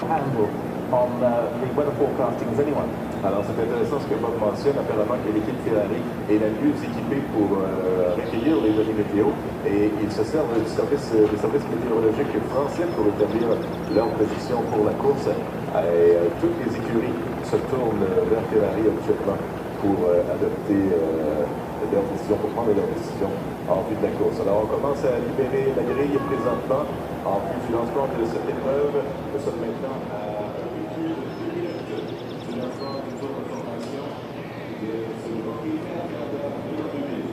handle on the weather forecasting as anyone. Alors c'est intéressant ce que Bob mentionne, apparemment que l'équipe Ferrari est la mieux équipée pour recueillir les données météo et ils se servent du service météorologique français pour établir leur position pour la course. Et toutes les écuries se tournent vers Ferrari actuellement pour adopter leurs décisions, pour prendre leurs décisions en vue de la course. Alors on commence à libérer la grille présentement en vue du lancement de cette épreuve. Nous sommes maintenant à un peu plus de 2 minutes du lancement du tour de formation de ce Grand Prix de 2000.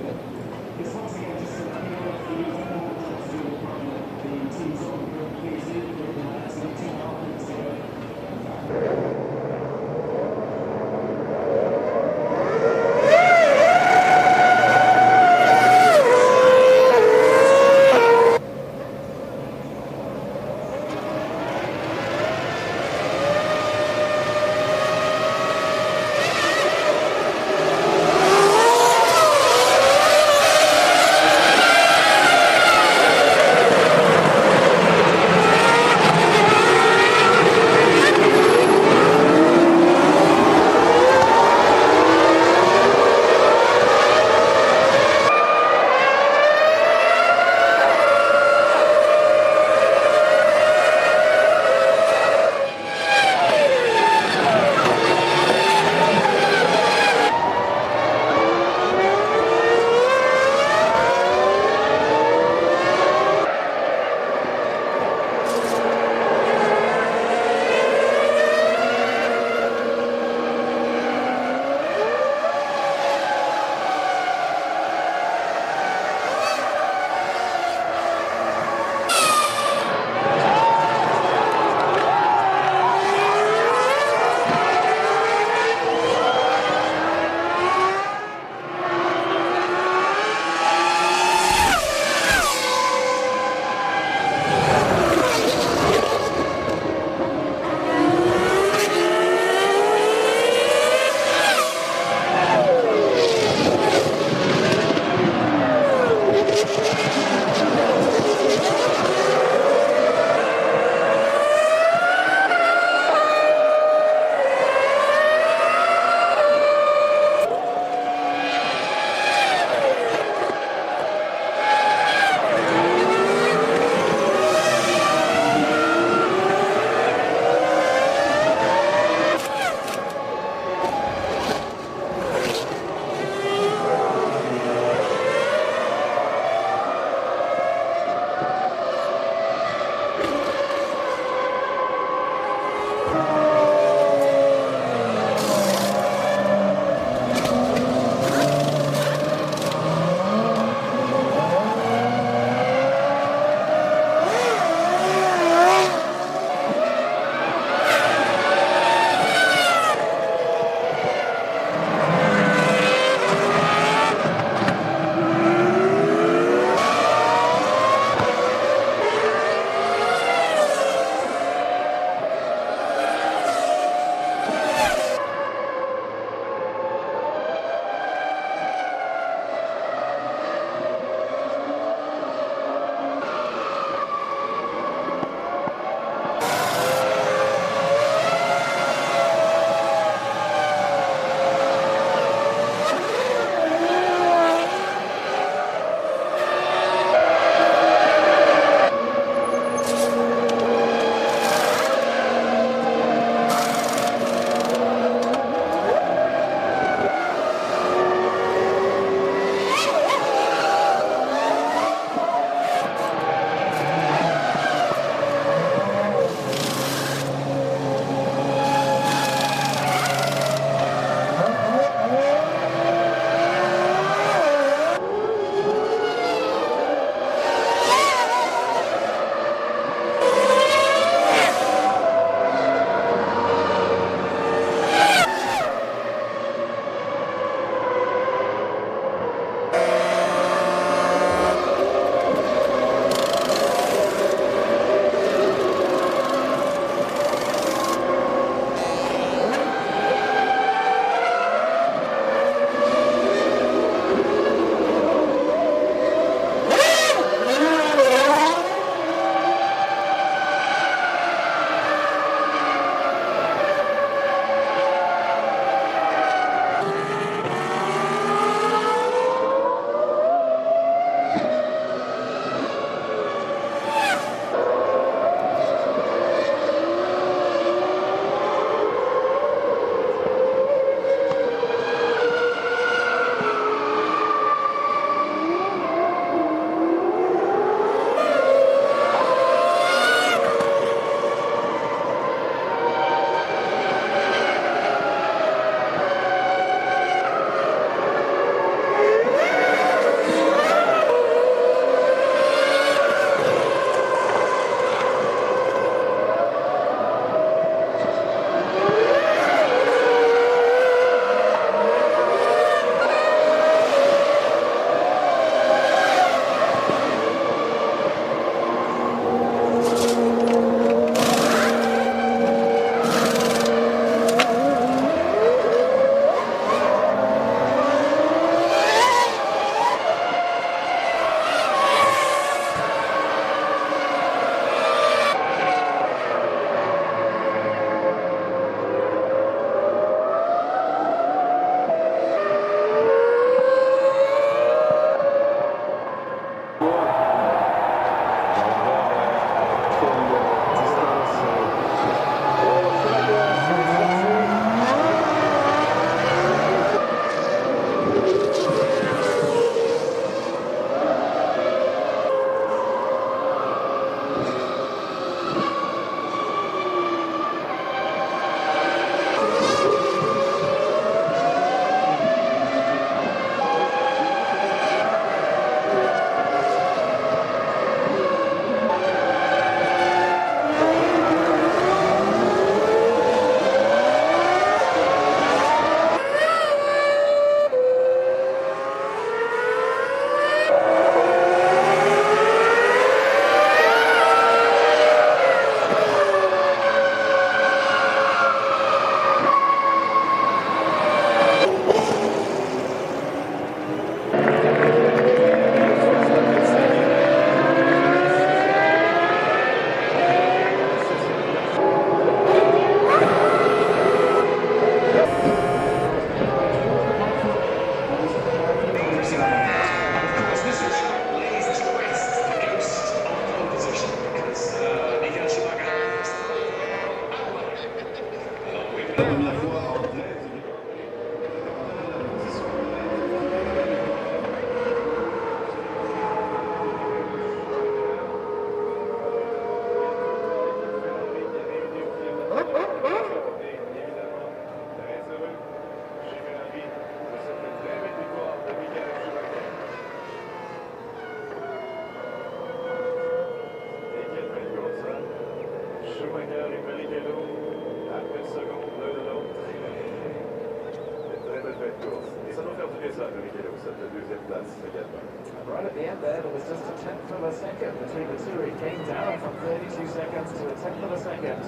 Right at the end there was just a tenth of a second between the two. It came down from 32 seconds to a tenth of a second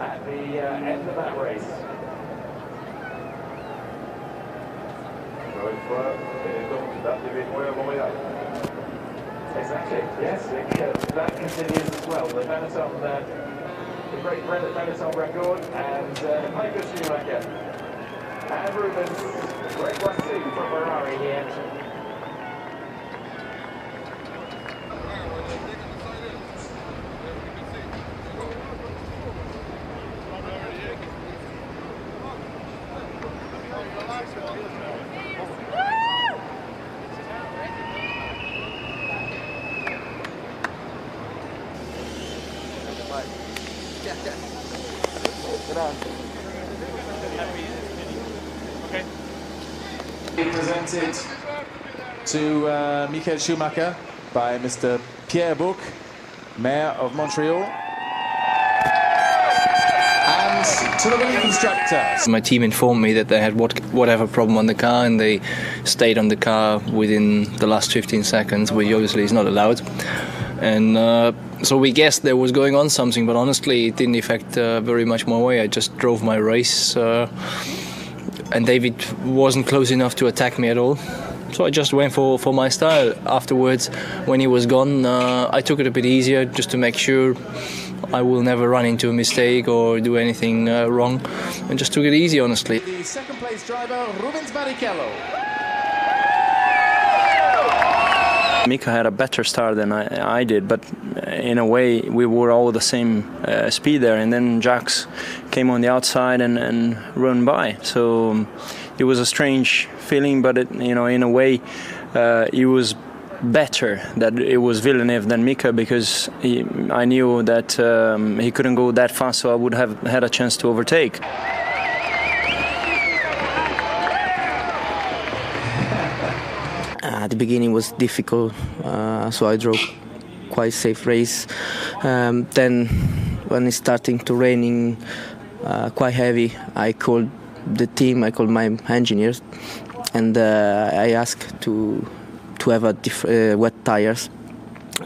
at the end of that race. Exactly, yes, that continues as well. The Benetton, the great Benetton record, and Michael Schumacher. And Rubens, great racing from Ferrari here. Presented to Michael Schumacher by Mr. Pierre Bouc, Mayor of Montreal, and to the winning constructor. My team informed me that they had whatever problem on the car, and they stayed on the car within the last 15 seconds, which obviously is not allowed. And so we guessed there was going on something, but honestly it didn't affect very much my way. I just drove my race, and David wasn't close enough to attack me at all. So I just went for my style. Afterwards, when he was gone, I took it a bit easier just to make sure I will never run into a mistake or do anything wrong, and just took it easy, honestly. The second place driver, Rubens Barrichello. Mika had a better start than I did, but in a way we were all the same speed there, and then Jacques came on the outside and run by. So it was a strange feeling, but in a way it was better that it was Villeneuve than Mika, because I knew that he couldn't go that fast, so I would have had a chance to overtake. At the beginning was difficult, so I drove quite safe race. Then when it's starting to raining quite heavy, I called the team, I called my engineers, and I asked to have wet tires.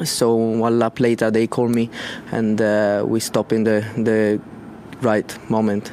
So 1 lap later they called me, and we stopped in the right moment.